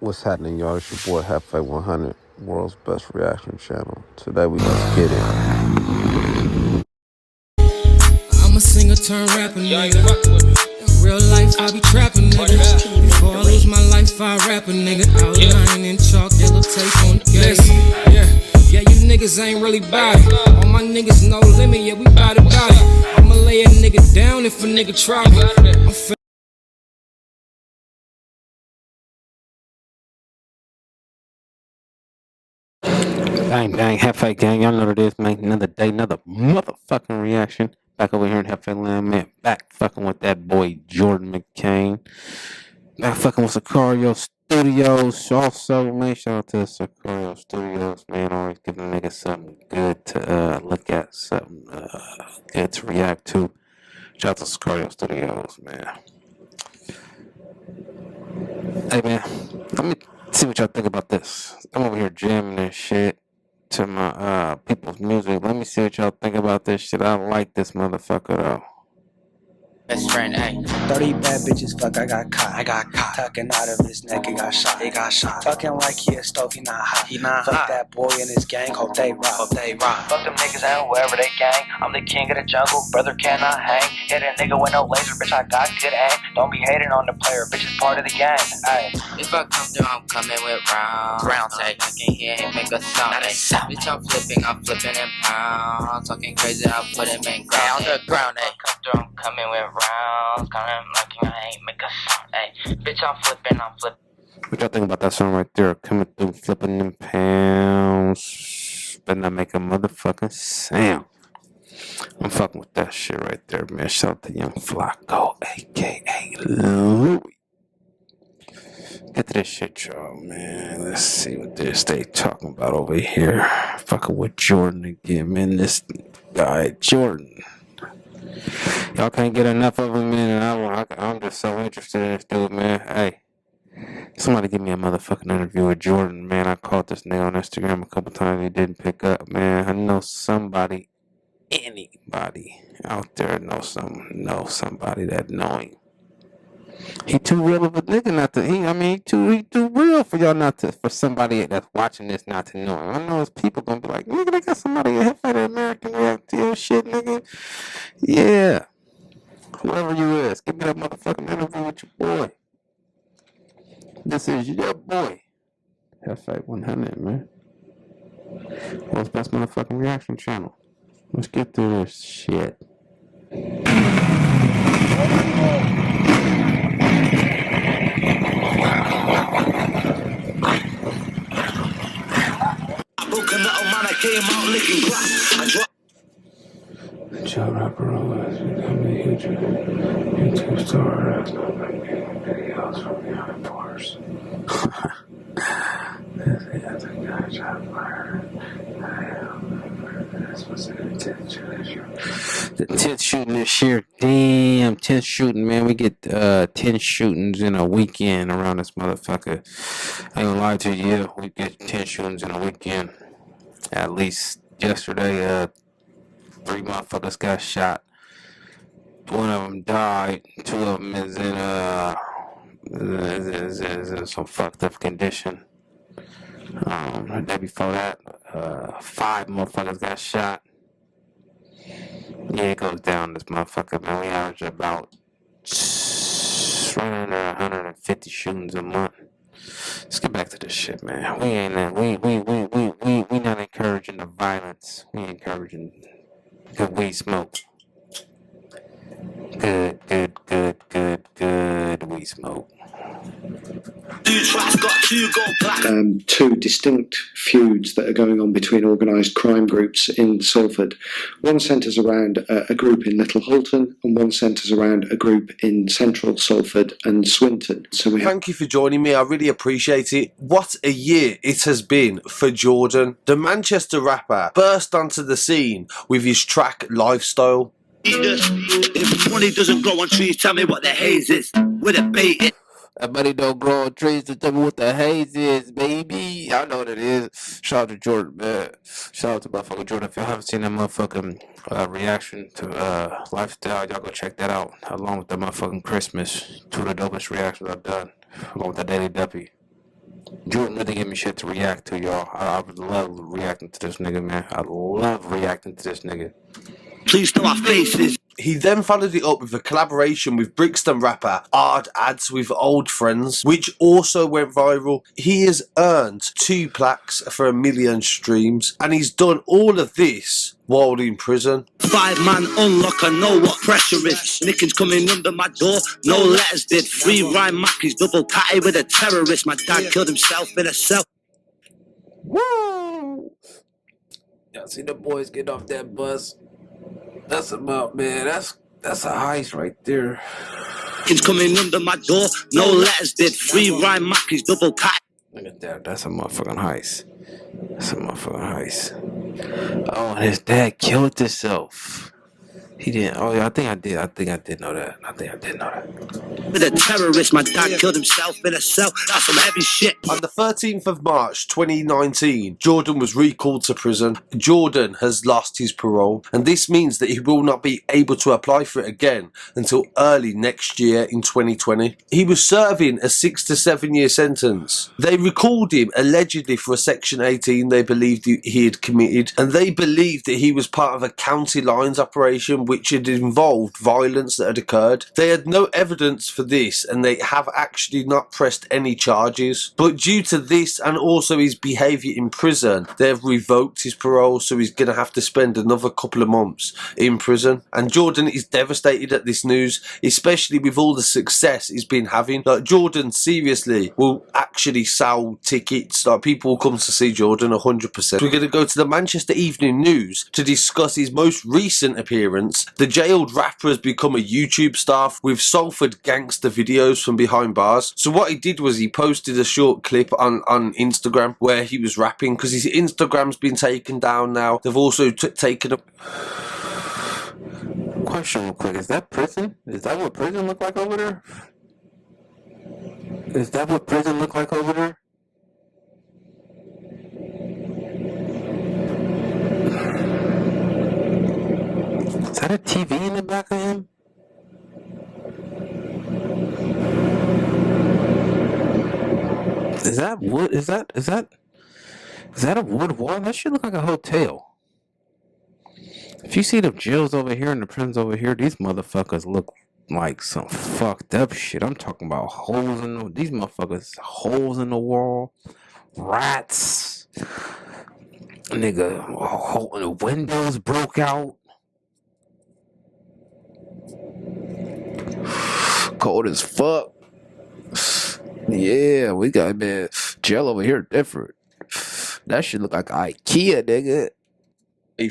What's happening, y'all? It's your boy HefÉ 100, world's best reaction channel. Today we let's get it. I'm a singer turned rapper, nigga. In real life, I be trapping, nigga. Before I lose my life, I rap a nigga. Outline in chalk, yellow tape on the gate. Yeah, you niggas ain't really bout it. All my niggas no limit, yeah, we bout it. I'ma lay a nigga down if a nigga try me. Bang, bang, HefÉ gang. Y'all know what it is, man. Another day, another motherfucking reaction. Back over here in HefÉ land, man. Back fucking with that boy Jordan McCain. Back fucking with Sicario Studios. Also, man, shout out to Sicario Studios, man. Always giving a nigga something good to look at, something good to react to. Shout out to Sicario Studios, man. Hey, man, let me see what y'all think about this. I'm over here jamming and shit to my people's music. Let me see what y'all think about this shit. I like this motherfucker though. Best friend, ayy. 30 bad bitches, fuck, I got caught. Tucking out of his neck, he got shot. Talking like he a stove, he not hot. Fuck that boy and his gang, hope they rock. Fuck them niggas and whoever they gang. I'm the king of the jungle, brother cannot hang. Hit a nigga with no laser, bitch, I got good aim. Don't be hating on the player, bitch, it's part of the game. Ayy. If I come through, I'm coming with rounds. Ayy, I can hear him make a sound. Bitch, I'm flipping in pounds. Talking crazy, I put him in ground. Underground, ayy. Come through, I'm coming with rounds. Coming like I ain't make a sound. Ayy, bitch, I'm flipping. What y'all think about that song right there? Coming through, flipping them pounds. Better not make a motherfucking sound. I'm fucking with that shit right there, man. Shout out to Young Flacco, aka Louis. Get to this shit, y'all, man. Let's see what this they talking about over here. Fucking with Jordan again, man. This guy, Jordan. Y'all can't get enough of him, man. And I'm just so interested in this dude, man. Hey, somebody give me a motherfucking interview with Jordan, man. I called this nigga on Instagram a couple times. He didn't pick up, man. I know somebody, anybody out there know somebody that know him. He too real of a nigga not to. He too real for y'all not to. For somebody that's watching this not to know him. I know his people gonna be like, nigga, they got somebody a hit for the American react to your shit, nigga. Yeah. Whoever you is, give me that motherfucking interview with your boy. This is your boy. HefÉ 100, man. World's best motherfucking reaction channel. Let's get through this shit. Joe Parole has become a huge YouTube star as not making videos from behind bars. This is a guy shot fire. This was an intense shooting. The 10th shooting this year. Damn, 10th shooting, man. We get 10 shootings in a weekend around this motherfucker. I ain't gonna lie to you. We get 10 shootings in a weekend. At least yesterday, 3 motherfuckers got shot. One of them died. 2 of them is in some fucked up condition. The day before that, 5 motherfuckers got shot. Yeah, it goes down this motherfucker, man. We average about right under 150 shootings a month. Let's get back to this shit, man. We not encouraging the violence. We encouraging good weed smoke. Good weed smoke. Two distinct feuds that are going on between organised crime groups in Salford. One centres around a group in Little Hulton, and one centres around a group in Central Salford and Swinton. So Thank you for joining me. I really appreciate it. What a year it has been for Jordan. The Manchester rapper burst onto the scene with his track Lifestyle. If money doesn't grow on trees, tell me what the haze is. With a bait. Everybody don't grow on trees to tell me what the haze is, baby. I know what it is. Shout out to Jordan, man. Shout out to motherfucking Jordan. If y'all haven't seen that motherfucking reaction to Lifestyle, y'all go check that out. Along with the motherfucking Christmas. 2 of the dopest reactions I've done. Along with the Daily Duppy. Jordan really gave me shit to react to, y'all. I would love reacting to this nigga, man. I love reacting to this nigga. Please know our faces. He then followed it up with a collaboration with Brixton rapper Hard Ads with Old Friends, which also went viral. He has earned 2 plaques for 1 million streams, and he's done all of this while in prison. 5-man unlock, I know what pressure is. Snickings coming under my door, no letters did. 3 rhyme Mackies, double patty with a terrorist. My dad killed himself in a cell. Woo! Y'all see the boys get off that bus? That's about, man. That's a heist right there. Snickings coming under my door, no letters did. 3 rhyme Mackies, double patty. Look at that. That's a motherfucking heist. That's a motherfucking heist. Oh, and his dad killed himself. He didn't. Oh, yeah, I think I did know that. With a terrorist, my dad killed himself in a cell. That's some heavy shit. On the 13th of March 2019, Jordan was recalled to prison. Jordan has lost his parole, and this means that he will not be able to apply for it again until early next year in 2020. He was serving a 6 to 7 year sentence. They recalled him allegedly for a Section 18 they believed he had committed, and they believed that he was part of a county lines operation which had involved violence that had occurred. They had no evidence for this, and they have actually not pressed any charges. But due to this and also his behaviour in prison, they have revoked his parole, so he's going to have to spend another couple of months in prison. And Jordan is devastated at this news, especially with all the success he's been having. Like, Jordan seriously will actually sell tickets. Like, people will come to see Jordan 100%. We're going to go to the Manchester Evening News to discuss his most recent appearance. The jailed rapper has become a YouTube star with Salford gangster videos from behind bars. So what he did was he posted a short clip on Instagram where he was rapping, because his Instagram's been taken down now. They've also taken a... Question real quick. Is that prison? Is that what prison look like over there? Is that what prison look like over there? Is that a TV in the back of him? Is that wood? Is that a wood wall? That should look like a hotel. If you see the jails over here and the prisons over here, these motherfuckers look like some fucked up shit. I'm talking about holes in these motherfuckers, holes in the wall, rats, nigga, a hole in the windows broke out. Cold as fuck. Yeah, we got, man, jail over here different. That shit look like IKEA, nigga.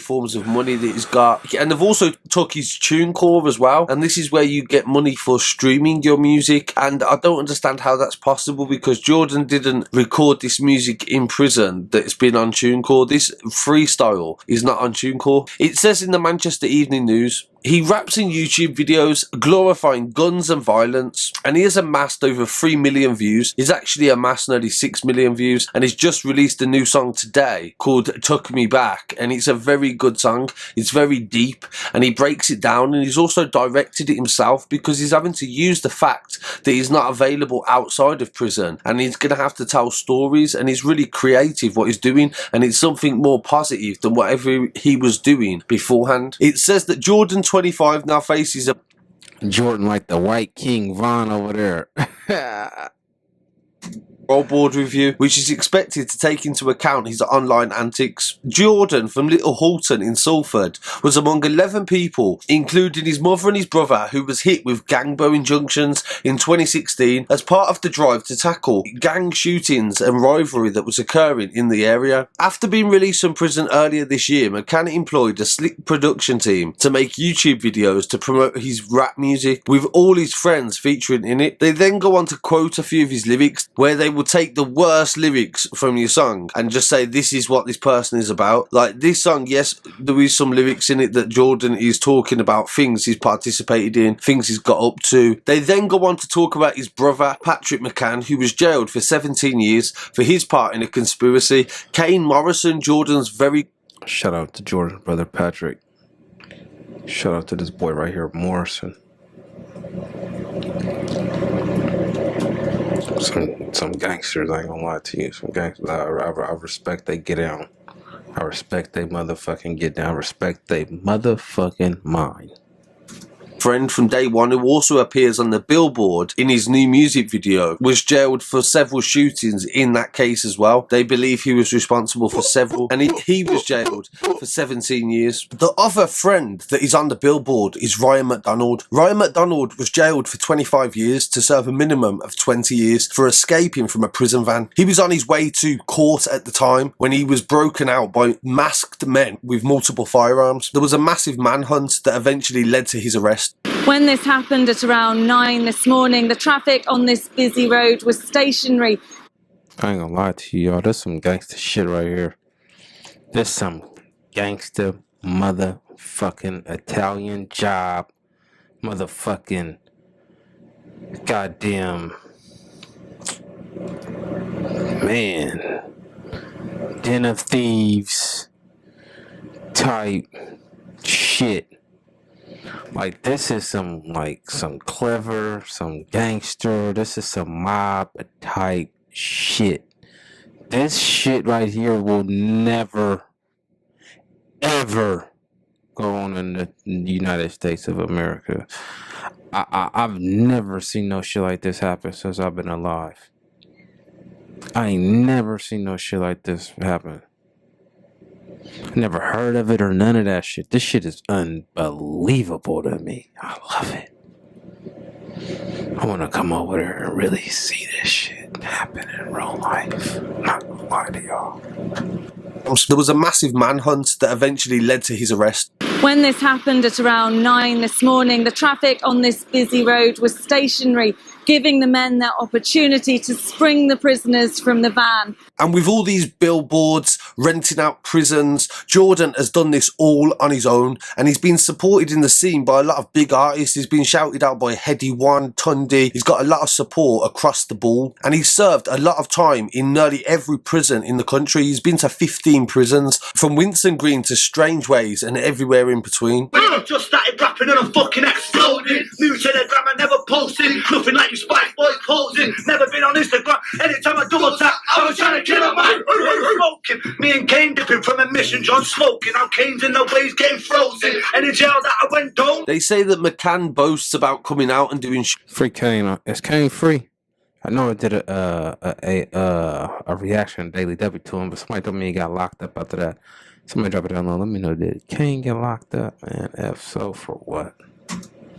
Forms of money that he's got, and they've also took his TuneCore as well, and this is where you get money for streaming your music. And I don't understand how that's possible, because Jordan didn't record this music in prison that's been on TuneCore. This freestyle is not on TuneCore. It says in the Manchester Evening News, he raps in YouTube videos glorifying guns and violence, and he has amassed over 3 million views. He's actually amassed nearly 6 million views, and he's just released a new song today called Took Me Back, and it's a very good song. It's very deep, and he breaks it down, and he's also directed it himself, because he's having to use the fact that he's not available outside of prison, and he's going to have to tell stories, and he's really creative what he's doing, and it's something more positive than whatever he was doing beforehand. It says that Jordan 25 now faces a... Jordan like the white king Von over there. parole board review, which is expected to take into account his online antics. Jordan from Little Halton in Salford was among 11 people, including his mother and his brother, who was hit with gangbo injunctions in 2016 as part of the drive to tackle gang shootings and rivalry that was occurring in the area. After being released from prison earlier this year, McCann employed a slick production team to make YouTube videos to promote his rap music, with all his friends featuring in it. They then go on to quote a few of his lyrics, where they will take the worst lyrics from your song and just say this is what this person is about. Like this song, yes, there is some lyrics in it that Jordan is talking about things he's participated in, things he's got up to. They then go on to talk about his brother Patrick McCann, who was jailed for 17 years for his part in a conspiracy. Kane Morrison, Jordan's very... Shout out to Jordan's brother Patrick. Shout out to this boy right here, Morrison. Some gangsters, I ain't gonna lie to you. Some gangsters, I respect they get down. I respect they motherfucking get down. I respect they motherfucking mind. Friend from day one, who also appears on the billboard in his new music video, was jailed for several shootings in that case as well. They believe he was responsible for several, and he was jailed for 17 years. The other friend that is on the billboard is Ryan McDonald. Ryan McDonald was jailed for 25 years to serve a minimum of 20 years for escaping from a prison van. He was on his way to court at the time when he was broken out by masked men with multiple firearms. There was a massive manhunt that eventually led to his arrest. When this happened at around 9 this morning, the traffic on this busy road was stationary. I ain't gonna lie to you, y'all. There's some gangster shit right here. There's some gangster motherfucking Italian job. Motherfucking goddamn man. Den of thieves type shit. Like, this is some clever, some gangster, this is some mob type shit. This shit right here will never, ever go on in the United States of America. I've never seen no shit like this happen since I've been alive. I ain't never seen no shit like this happen. Never heard of it or none of that shit. This shit is unbelievable to me. I love it. I want to come over there and really see this shit happen in real life. I'm not gonna lie to y'all. There was a massive manhunt that eventually led to his arrest. When this happened at around 9 this morning, the traffic on this busy road was stationary, giving the men their opportunity to spring the prisoners from the van. And with all these billboards, renting out prisons, Jordan has done this all on his own, and he's been supported in the scene by a lot of big artists. He's been shouted out by Heady One, Tundi. He's got a lot of support across the ball, and he's served a lot of time in nearly every prison in the country. He's been to 15 prisons, from Winson Green to Strangeways and everywhere in between. When I just started rapping and I'm fucking exploding. New Telegram, I never posted. Nothing like you Spice Boys posing. Never been on Instagram. Anytime I double tap, I was trying to kill a man. Smoking. Me and Kane dipping from a mission. John smoking. Now Kane's in the waves getting frozen. And in jail that I went down. They say that McCann boasts about coming out and doing Free Kane. Is Kane free? I know I did a reaction Daily W to him, but somebody told me he got locked up after that. Somebody drop it down low. Let me know, did Kane get locked up? And if so, for what?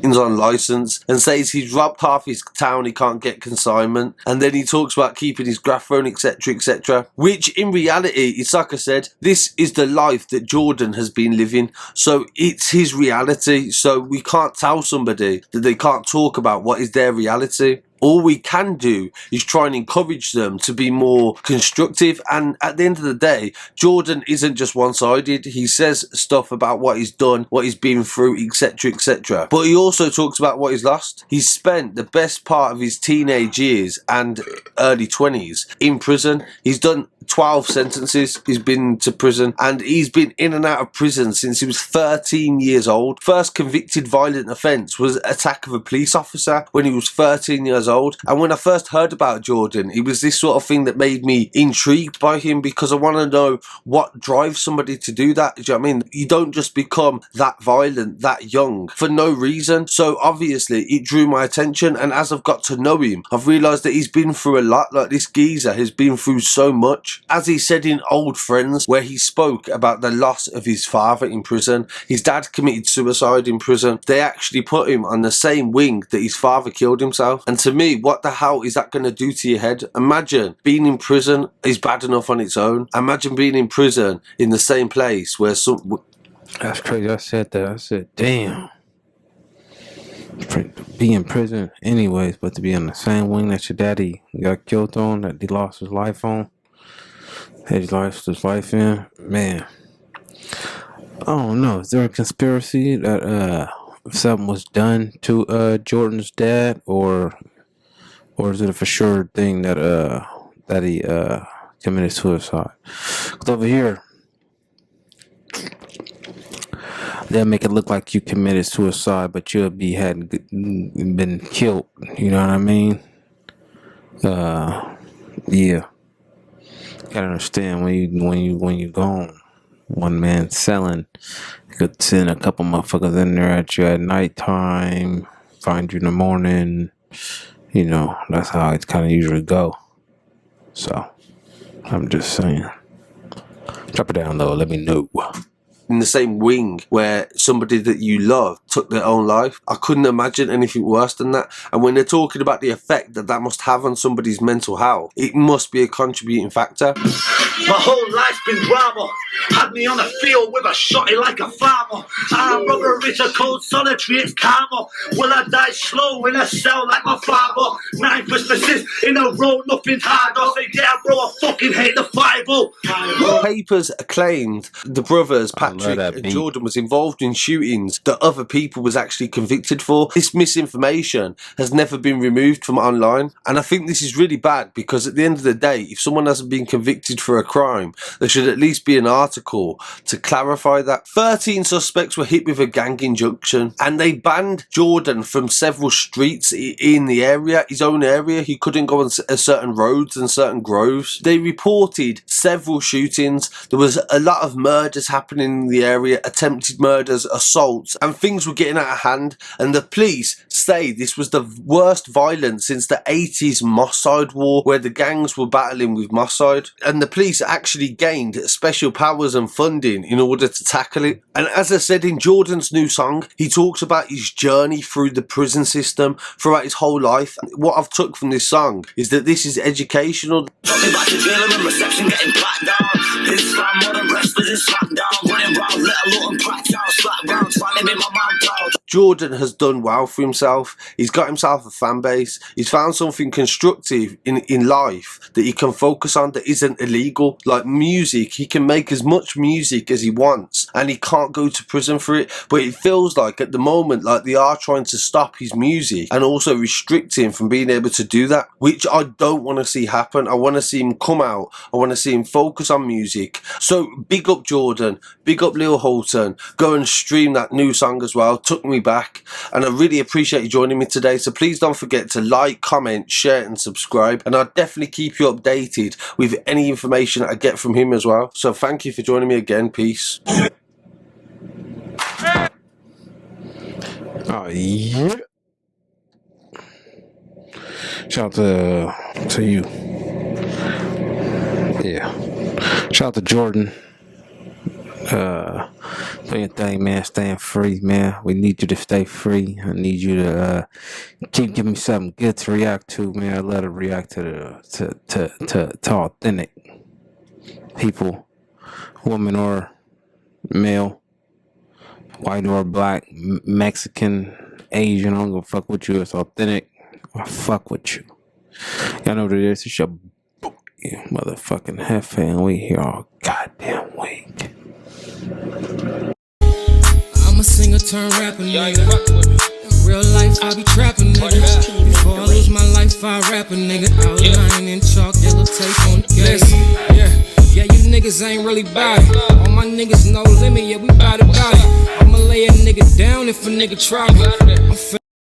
on license and says he's robbed half his town, he can't get consignment, and then he talks about keeping his graph phone, etc, etc, which in reality, it's like I said, this is the life that Jordan has been living, so it's his reality. So we can't tell somebody that they can't talk about what is their reality. All we can do is try and encourage them to be more constructive, and at the end of the day, Jordan isn't just one-sided. He says stuff about what he's done, what he's been through, etc, etc, but he also talks about what he's lost. He's spent the best part of his teenage years and early 20s in prison. He's done 12 sentences, he's been to prison, and he's been in and out of prison since he was 13 years old. First convicted violent offence was attack of a police officer when he was 13 years old. And when I first heard about Jordan, it was this sort of thing that made me intrigued by him, because I want to know what drives somebody to do that. Do you know what I mean? You don't just become that violent that young for no reason. So obviously it drew my attention, and as I've got to know him, I've realised that he's been through a lot. Like, this geezer has been through so much. As he said in Old Friends, where he spoke about the loss of his father in prison, his dad committed suicide in prison. They actually put him on the same wing that his father killed himself. And to me, what the hell is that going to do to your head? Imagine being in prison is bad enough on its own. Imagine being in prison in the same place where some... That's crazy. I said that. I said, damn. To be in prison anyways, but to be on the same wing that your daddy got killed on, that he lost his life on, he lost his life in, man. I don't know. Is there a conspiracy that something was done to Jordan's dad, or is it a for sure thing that he committed suicide? 'Cause over here, they'll make it look like you committed suicide, but you'll be hadn't been killed. You know what I mean? Yeah. Gotta understand when you gone, one man selling, you could send a couple motherfuckers in there at you at nighttime, find you in the morning. You know, that's how it kind of usually go. So, I'm just saying. Drop it down low, let me know. In the same wing where somebody that you love took their own life. I couldn't imagine anything worse than that. And when they're talking about the effect that that must have on somebody's mental health, it must be a contributing factor. My whole life's been drama. Had me on a field with a shotty like a farmer. Our brother is a cold solitary, it's karma. Will I die slow in a cell like my father? 9 Christmases in a row, nothing's hard. I say, yeah, bro, I fucking hate the 5-0. Papers claimed the brothers, Patrick and Jordan, was involved in shootings that other people was actually convicted for. This misinformation has never been removed from online. And I think this is really bad because at the end of the day, if someone hasn't been convicted for a crime, there should at least be an article to clarify that. 13 suspects were hit with a gang injunction and they banned Jordan from several streets in the area, his own area. He couldn't go on certain roads and certain groves. They reported several shootings. There was a lot of murders happening in the area, attempted murders, assaults, and things were getting out of hand. And the police say this was the worst violence since the 80s Mossad war, where the gangs were battling with Mossad. And the police actually gained special powers and funding in order to tackle it. And as I said, in Jordan's new song, he talks about his journey through the prison system throughout his whole life. What I've took from this song is that this is educational. Jordan has done well for himself. He's got himself a fan base. He's found something constructive in life that he can focus on that isn't illegal. Like music, he can make as much music as he wants and he can't go to prison for it. But it feels like at the moment, like they are trying to stop his music and also restrict him from being able to do that, which I don't want to see happen. I want to see him come out. I want to see him focus on music. So big up Jordan, big up Lil Holton. Go and stream that new song as well. Took me back. And I really appreciate you joining me today. So please don't forget to like, comment, share and subscribe. And I'll definitely keep you updated with any information I get from him as well. So thank you for joining me again. Peace. Oh, yeah. Shout out to you. Yeah. Shout out to Jordan. Doing your thing, man. Staying free, man. We need you to stay free. I need you to keep giving me something good to react to, man. I love to react to authentic people, woman or male, white or black, Mexican, Asian. I don't give a fuck with you. It's authentic. I fuck with you. Y'all know what it is. It's your motherfucking HefÉ, and we here all goddamn week. I'm a singer turned rapper, nigga. In real life, I be trapping, nigga. Before I lose my life, I rap a nigga. Outline in chalk, yellow tape on the gas. Yeah, you niggas ain't really bout it. All my niggas no limit, yeah, we bout it. I'ma lay a nigga down if a nigga try me.